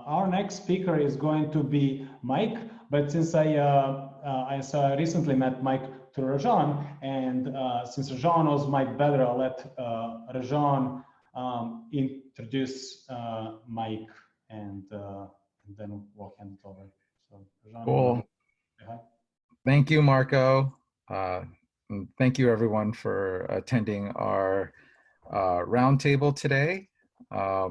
our next speaker is going to be Mike, but since I recently met Mike through Rajan, and since Rajan knows Mike better, I'll let Rajan introduce Mike, and then we'll hand it over. So, Rajan, cool. Thank you, Marco. And thank you, everyone, for attending our roundtable today. I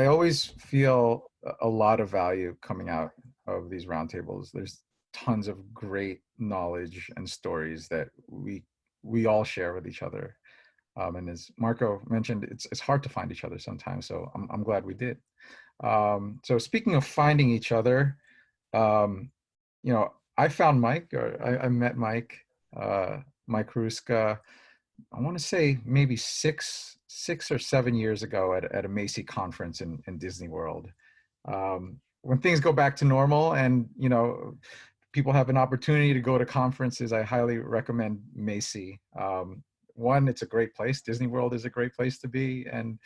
always feel a lot of value coming out of these roundtables. There's tons of great knowledge and stories that we all share with each other. And as Marco mentioned, it's hard to find each other sometimes. So I'm glad we did. So speaking of finding each other, I found Mike, or I met Mike Hruska, I want to say maybe six or 7 years ago at a Macy conference in Disney World. When things go back to normal and, people have an opportunity to go to conferences, I highly recommend Macy. One, it's a great place. Disney World is a great place to be. And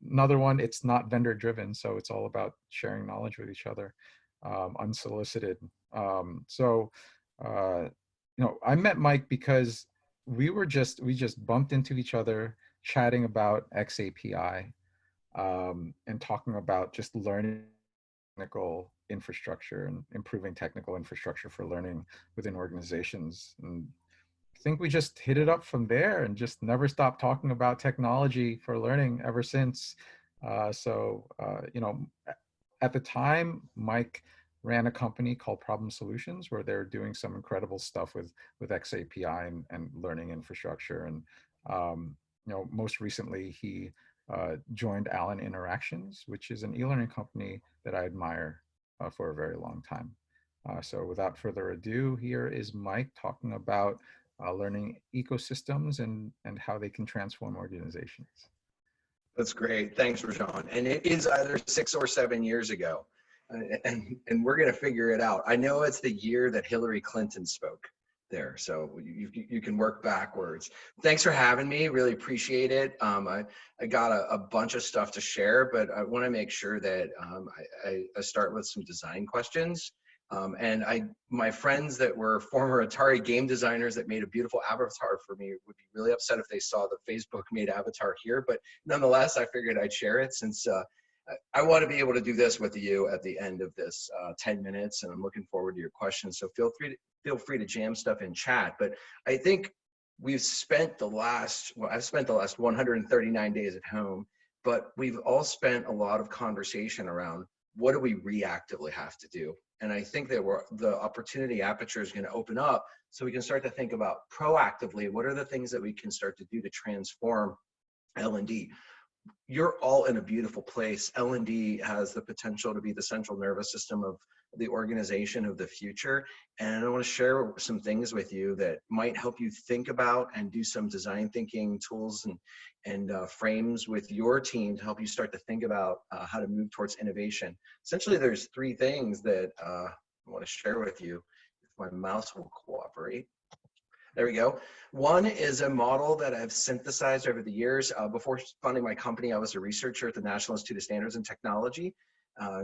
another one, it's not vendor driven. So it's all about sharing knowledge with each other, unsolicited. I met Mike because we just bumped into each other chatting about XAPI and talking about just learning technical infrastructure and improving technical infrastructure for learning within organizations. And I think we just hit it up from there and just never stopped talking about technology for learning ever since. At the time, Mike ran a company called Problem Solutions, where they're doing some incredible stuff with XAPI and learning infrastructure. And most recently, he joined Allen Interactions, which is an e-learning company that I admire for a very long time. So without further ado, here is Mike talking about learning ecosystems and how they can transform organizations. That's great. Thanks, Rajan. And it is either 6 or 7 years ago. And we're going to figure it out. I know it's the year that Hillary Clinton spoke there, so you can work backwards. Thanks for having me. Really appreciate it. I got a bunch of stuff to share, but I want to make sure that I start with some design questions. My friends that were former Atari game designers that made a beautiful avatar for me would be really upset if they saw the Facebook made avatar here, but nonetheless, I figured I'd share it since I want to be able to do this with you at the end of this 10 minutes, and I'm looking forward to your questions. So feel free to jam stuff in chat. But I think I've spent the last 139 days at home, but we've all spent a lot of conversation around what do we reactively have to do. And I think that the opportunity aperture is going to open up so we can start to think about proactively, what are the things that we can start to do to transform L&D. You're all in a beautiful place. L&D has the potential to be the central nervous system of the organization of the future. And I want to share some things with you that might help you think about and do some design thinking tools and frames with your team to help you start to think about how to move towards innovation. Essentially, there's 3 things that I want to share with you, if my mouse will cooperate. There we go. One is a model that I've synthesized over the years. Before funding my company, I was a researcher at the National Institute of Standards and Technology.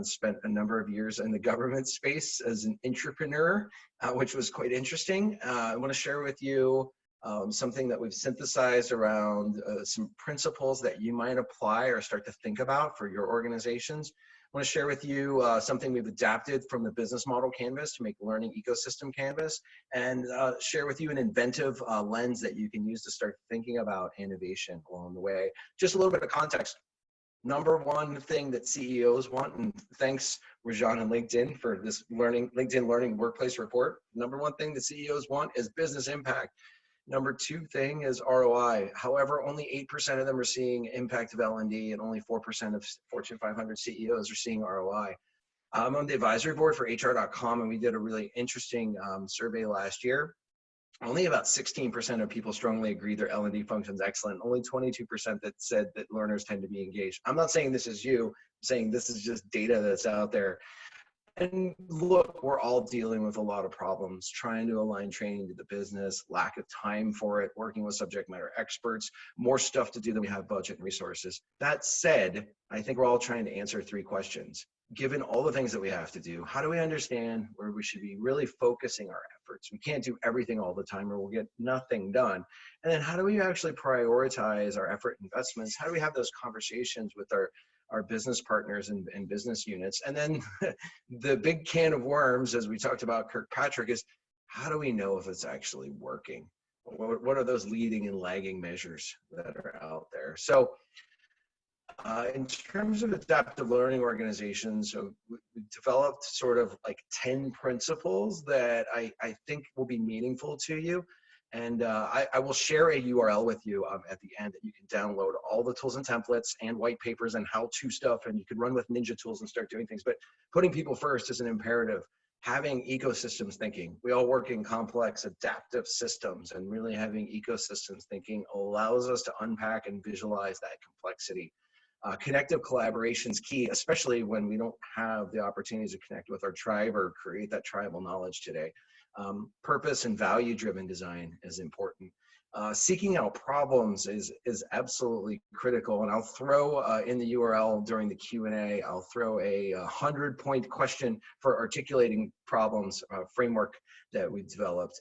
Spent a number of years in the government space as an entrepreneur, which was quite interesting. I want to share with you something that we've synthesized around some principles that you might apply or start to think about for your organizations. I want to share with you something we've adapted from the business model canvas to make learning ecosystem canvas, and share with you an inventive lens that you can use to start thinking about innovation along the way. Just a little bit of context. Number one thing that CEOs want, and thanks Rajan and LinkedIn for this LinkedIn Learning Workplace Report. Number one thing that CEOs want is business impact. Number 2 thing is ROI. However, only 8% of them are seeing impact of L&D, and only 4% of Fortune 500 CEOs are seeing ROI. I'm on the advisory board for HR.com, and we did a really interesting survey last year. Only about 16% of people strongly agree their L&D functions excellent. Only 22% that said that learners tend to be engaged. I'm not saying this is you. I'm saying this is just data that's out there. And look, we're all dealing with a lot of problems, trying to align training to the business, lack of time for it, working with subject matter experts, more stuff to do than we have budget and resources. That said, I think we're all trying to answer 3 questions. Given all the things that we have to do, how do we understand where we should be really focusing our efforts? We can't do everything all the time or we'll get nothing done. And then how do we actually prioritize our effort investments? How do we have those conversations with our business partners and business units? And then the big can of worms, as we talked about Kirkpatrick, is how do we know if it's actually working? What are those leading and lagging measures that are out there? So in terms of adaptive learning organizations, so we developed sort of like 10 principles that I think will be meaningful to you. And I will share a URL with you at the end that you can download all the tools and templates and white papers and how-to stuff, and you can run with ninja tools and start doing things. But putting people first is an imperative. Having ecosystems thinking. We all work in complex adaptive systems, and really having ecosystems thinking allows us to unpack and visualize that complexity. Connective collaboration is key, especially when we don't have the opportunities to connect with our tribe or create that tribal knowledge today. Purpose and value-driven design is important. Seeking out problems is absolutely critical, and I'll throw in the URL during the Q&A, I'll throw a 100-point question for articulating problems framework that we developed.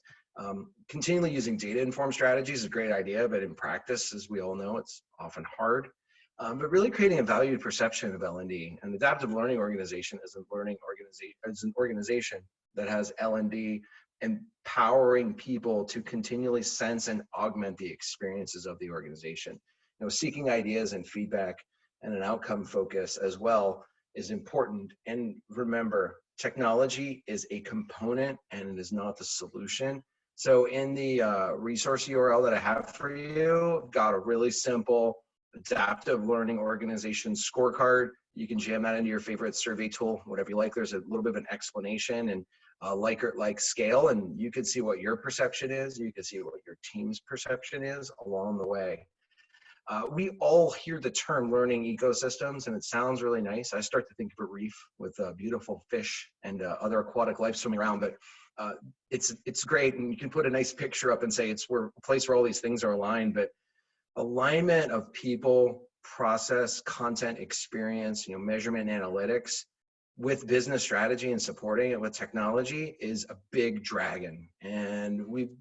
Continually using data-informed strategies is a great idea, but in practice, as we all know, it's often hard. But really creating a valued perception of L&D. An adaptive learning organization is an organization that has L&D empowering people to continually sense and augment the experiences of the organization. You know, seeking ideas and feedback and an outcome focus as well is important. And remember, technology is a component and it is not the solution. So in the resource URL that I have for you, I've got a really simple adaptive learning organization scorecard. You can jam that into your favorite survey tool, whatever you like. There's a little bit of an explanation and Likert-like scale, and you can see what your perception is. You can see what your team's perception is along the way. We all hear the term learning ecosystems, and it sounds really nice. I start to think of a reef with beautiful fish and other aquatic life swimming around, but it's great, and you can put a nice picture up and say it's a place where all these things are aligned, but alignment of people, process, content, experience, measurement and analytics with business strategy and supporting it with technology is a big dragon. And we've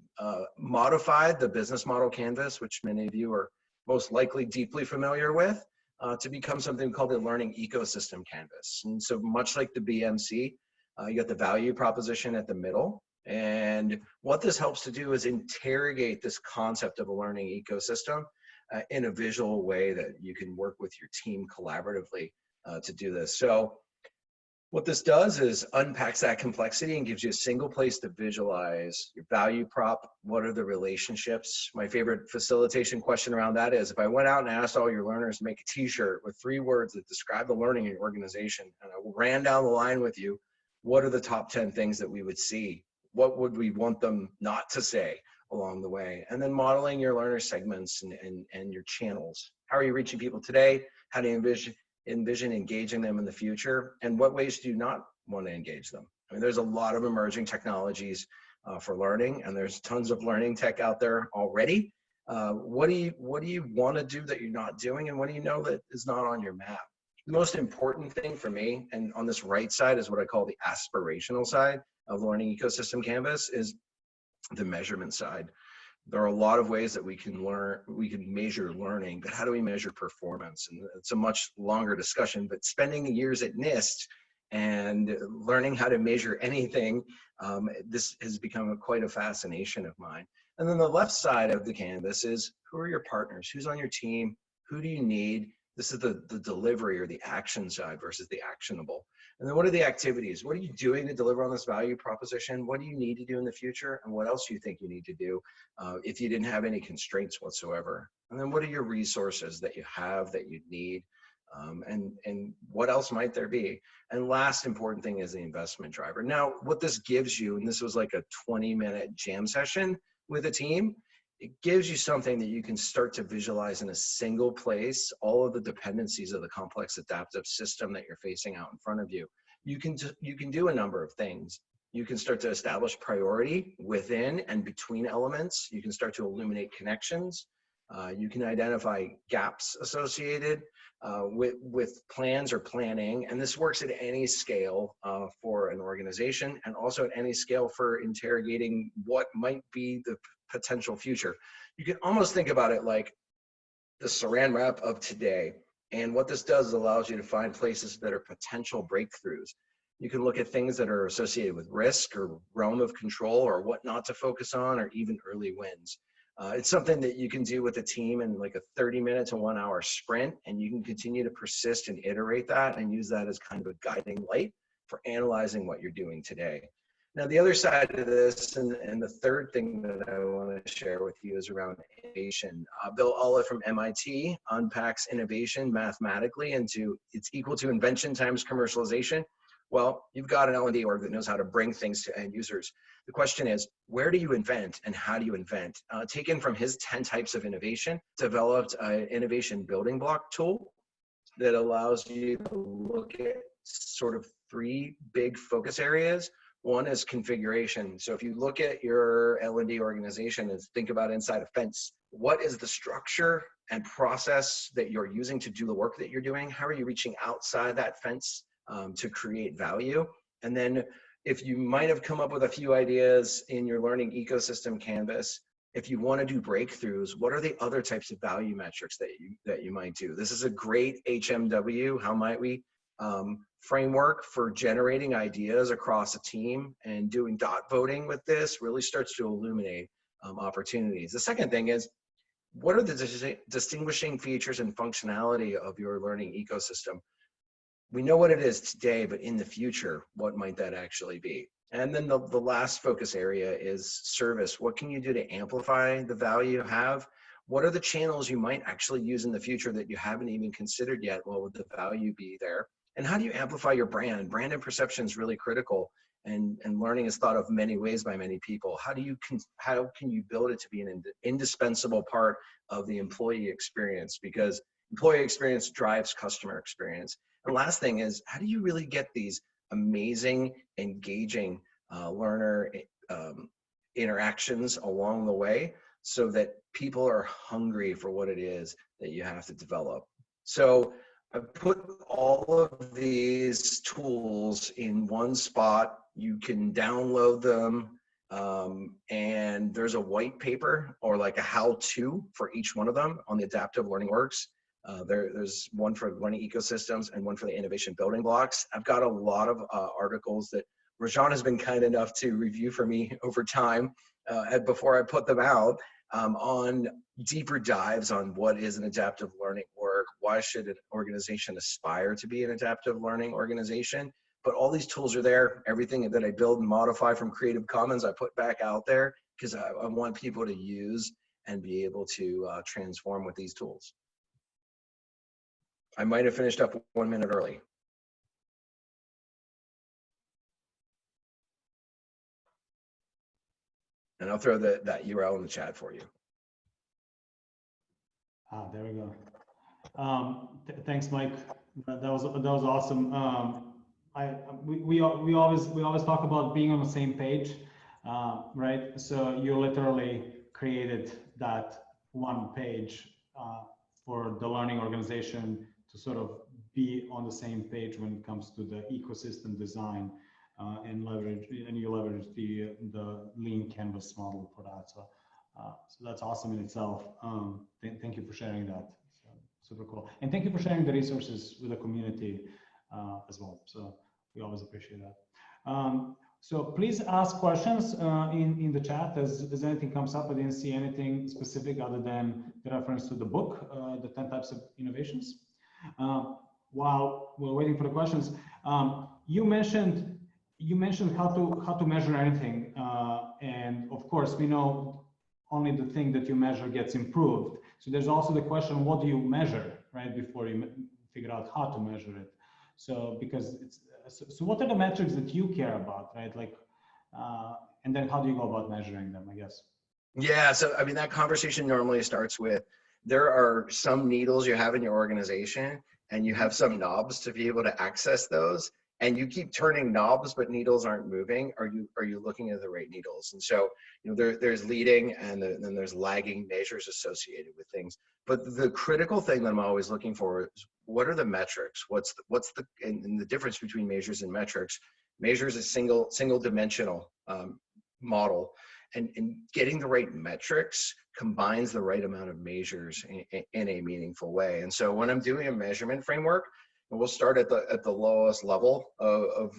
modified the business model canvas, which many of you are most likely deeply familiar with, to become something called the learning ecosystem canvas. And so much like the BMC, you got the value proposition at the middle. And what this helps to do is interrogate this concept of a learning ecosystem in a visual way that you can work with your team collaboratively to do this. So what this does is unpacks that complexity and gives you a single place to visualize your value prop. What are the relationships? My favorite facilitation question around that is, if I went out and asked all your learners to make a t-shirt with 3 words that describe the learning in your organization, and I ran down the line with you, what are the top 10 things that we would see? What would we want them not to say along the way? And then modeling your learner segments and your channels. How are you reaching people today? How do you envision engaging them in the future? And what ways do you not want to engage them? I mean, there's a lot of emerging technologies for learning, and there's tons of learning tech out there already. What do you want to do that you're not doing, and what do you know that is not on your map? The most important thing for me, and on this right side is what I call the aspirational side of learning ecosystem canvas, is the measurement side. There are a lot of ways that we can measure learning, but how do we measure performance? And it's a much longer discussion, but spending years at NIST and learning how to measure anything, this has become quite a fascination of mine. And then the left side of the canvas is, who are your partners? Who's on your team? Who do you need? This is the delivery or the action side versus the actionable. And then what are the activities? What are you doing to deliver on this value proposition? What do you need to do in the future? And what else do you think you need to do if you didn't have any constraints whatsoever? And then what are your resources that you have that you need? And what else might there be? And last important thing is the investment driver. Now, what this gives you, and this was like a 20-minute jam session with a team, it gives you something that you can start to visualize in a single place, all of the dependencies of the complex adaptive system that you're facing out in front of you. you can do a number of things. You can start to establish priority within and between elements. You can start to illuminate connections. You can identify gaps associated with plans or planning. And this works at any scale for an organization, and also at any scale for interrogating what might be the potential future. You can almost think about it like the saran wrap of today. And what this does is allows you to find places that are potential breakthroughs. You can look at things that are associated with risk or realm of control, or what not to focus on, or even early wins. It's something that you can do with a team in like a 30-minute to 1 hour sprint, and you can continue to persist and iterate that and use that as kind of a guiding light for analyzing what you're doing today. Now, the other side of this, and the third thing that I want to share with you, is around innovation. Bill Olive from MIT unpacks innovation mathematically into it's equal to invention times commercialization. Well, you've got an L&D org that knows how to bring things to end users. The question is, where do you invent and how do you invent? Taken from his 10 types of innovation, developed an innovation building block tool that allows you to look at sort of 3 big focus areas. One is configuration. So if you look at your L&D organization and think about inside a fence, what is the structure and process that you're using to do the work that you're doing? How are you reaching outside that fence to create value? And then if you might have come up with a few ideas in your learning ecosystem canvas, if you want to do breakthroughs, what are the other types of value metrics that you might do? This is a great HMW, how might we, framework for generating ideas across a team, and doing dot voting with this really starts to illuminate opportunities. The second thing is, what are the distinguishing features and functionality of your learning ecosystem? We know what it is today, but in the future, what might that actually be? And then the last focus area is service. What can you do to amplify the value you have? What are the channels you might actually use in the future that you haven't even considered yet? What would the value be there? And how do you amplify your brand? Brand and perception is really critical, and learning is thought of many ways by many people. How can you build it to be an indispensable part of the employee experience? Because employee experience drives customer experience. And last thing is, how do you really get these amazing, engaging learner interactions along the way so that people are hungry for what it is that you have to develop? So I put all of these tools in one spot. You can download them, and there's a white paper or like a how-to for each one of them on the Adaptive Learning Works. There's one for learning ecosystems and one for the innovation building blocks. I've got a lot of articles that Rajan has been kind enough to review for me over time before I put them out, on deeper dives on what is an adaptive learning work, why should an organization aspire to be an adaptive learning organization. But all these tools are there. Everything that I build and modify from Creative Commons, I put back out there because I want people to use and be able to transform with these tools. I might have finished up 1 minute early. And I'll throw that URL in the chat for you. There we go. Thanks, Mike. That was awesome. We always talk about being on the same page, right? So you literally created that one page for the learning organization to sort of be on the same page when it comes to the ecosystem design, and you leverage the lean canvas model for that. So that's awesome in itself. Thank you for sharing that. So, super cool. And thank you for sharing the resources with the community as well. So we always appreciate that. So please ask questions in the chat as anything comes up. I didn't see anything specific other than the reference to the book, the 10 types of innovations. While we're waiting for the questions, you mentioned how to measure anything, and of course we know only the thing that you measure gets improved. So there's also the question, what do you measure, right, before you figure out how to measure it? So because so what are the metrics that you care about, right? Like, and then how do you go about measuring them, I guess? Yeah, so I mean, that conversation normally starts with, there are some needles you have in your organization and you have some knobs to be able to access those. and you keep turning knobs but needles aren't moving, are you looking at the right needles? And so, there's leading and then there's lagging measures associated with things. But the critical thing that I'm always looking for is, what are the metrics? And the difference between measures and metrics? Measures a single dimensional model, and getting the right metrics combines the right amount of measures in a meaningful way. And so when I'm doing a measurement framework, and we'll start at the lowest level of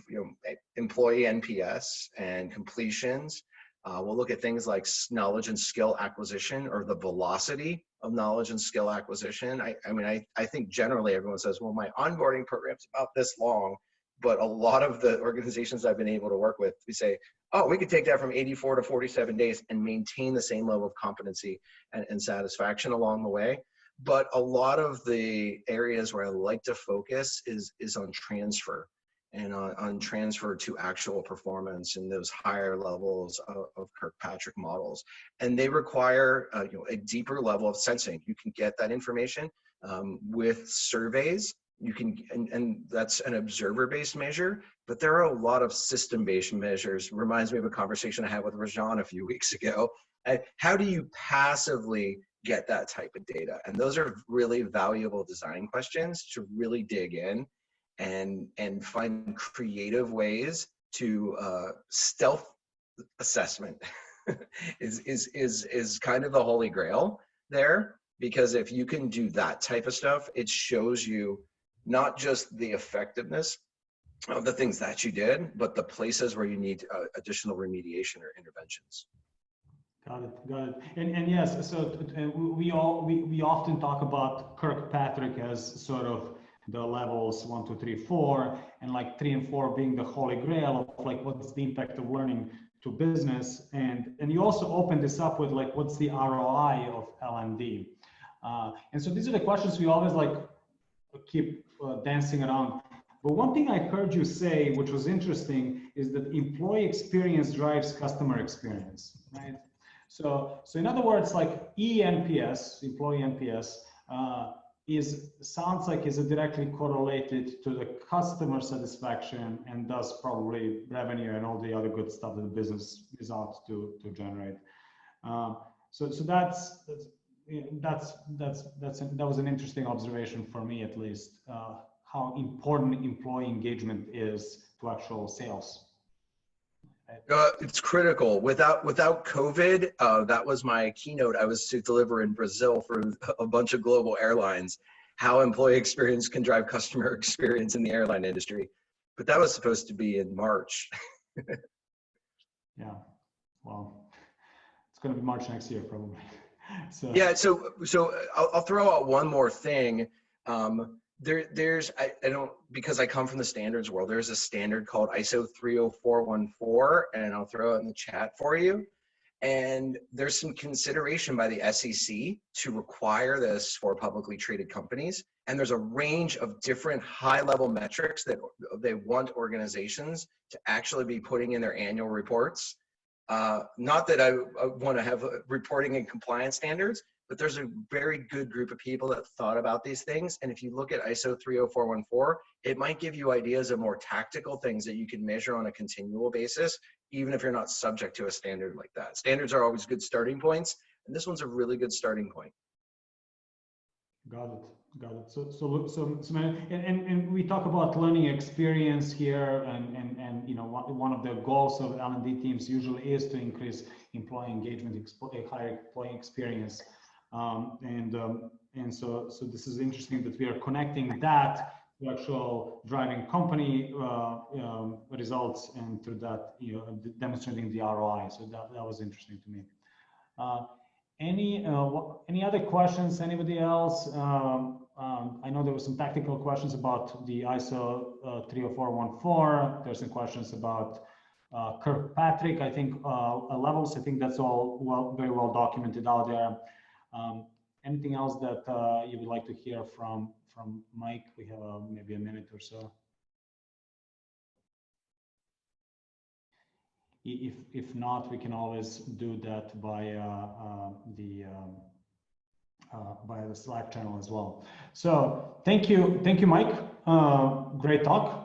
employee NPS and completions. We'll look at things like knowledge and skill acquisition, or the velocity of knowledge and skill acquisition. I think generally everyone says, well, my onboarding program's about this long, but a lot of the organizations I've been able to work with, we say, oh, we could take that from 84 to 47 days and maintain the same level of competency and satisfaction along the way. But a lot of the areas where I like to focus is on transfer, and on transfer to actual performance in those higher levels of Kirkpatrick models. And they require a deeper level of sensing. You can get that information with surveys. You can, and that's an observer-based measure, but there are a lot of system-based measures. Reminds me of a conversation I had with Rajan a few weeks ago. How do you passively get that type of data? And those are really valuable design questions to really dig in and find creative ways to stealth assessment is kind of the holy grail there, because if you can do that type of stuff, it shows you not just the effectiveness of the things that you did, but the places where you need additional remediation or interventions. Got it. And yes, so we often talk about Kirkpatrick as sort of the levels 1, 2, 3, 4, and like 3 and 4 being the holy grail of like what's the impact of learning to business, and you also open this up with like what's the ROI of L&D, and so these are the questions we always like keep dancing around. But one thing I heard you say, which was interesting, is that employee experience drives customer experience, right? So in other words, like eNPS, employee NPS, sounds like is directly correlated to the customer satisfaction, and thus probably revenue and all the other good stuff that the business is out to generate. So that was an interesting observation for me, at least, how important employee engagement is to actual sales. It's critical. Without COVID, that was my keynote I was to deliver in Brazil for a bunch of global airlines, how employee experience can drive customer experience in the airline industry. But that was supposed to be in March. Yeah, well, it's going to be March next year probably. So yeah, so I'll throw out one more thing. There's I don't, because I come from the standards world, there's a standard called ISO 30414, and I'll throw it in the chat for you. And there's some consideration by the SEC to require this for publicly traded companies. And there's a range of different high-level metrics that they want organizations to actually be putting in their annual reports. Not that I want to have reporting and compliance standards, but there's a very good group of people that thought about these things. And if you look at ISO 30414, it might give you ideas of more tactical things that you can measure on a continual basis, even if you're not subject to a standard like that. Standards are always good starting points, and this one's a really good starting point. Got it. And we talk about learning experience here, and you know, one of the goals of L&D teams usually is to increase employee engagement, higher employee experience. And so this is interesting that we are connecting that to actual driving company results, and through that, you know, demonstrating the ROI. So that was interesting to me. Any other questions? Anybody else? I know there were some technical questions about the ISO 30414. There's some questions about Kirkpatrick. I think levels. I think that's all very well documented out there. Anything else that you would like to hear from Mike? We have maybe a minute or so. If not, we can always do that via the Slack channel as well. So thank you, Mike. Great talk.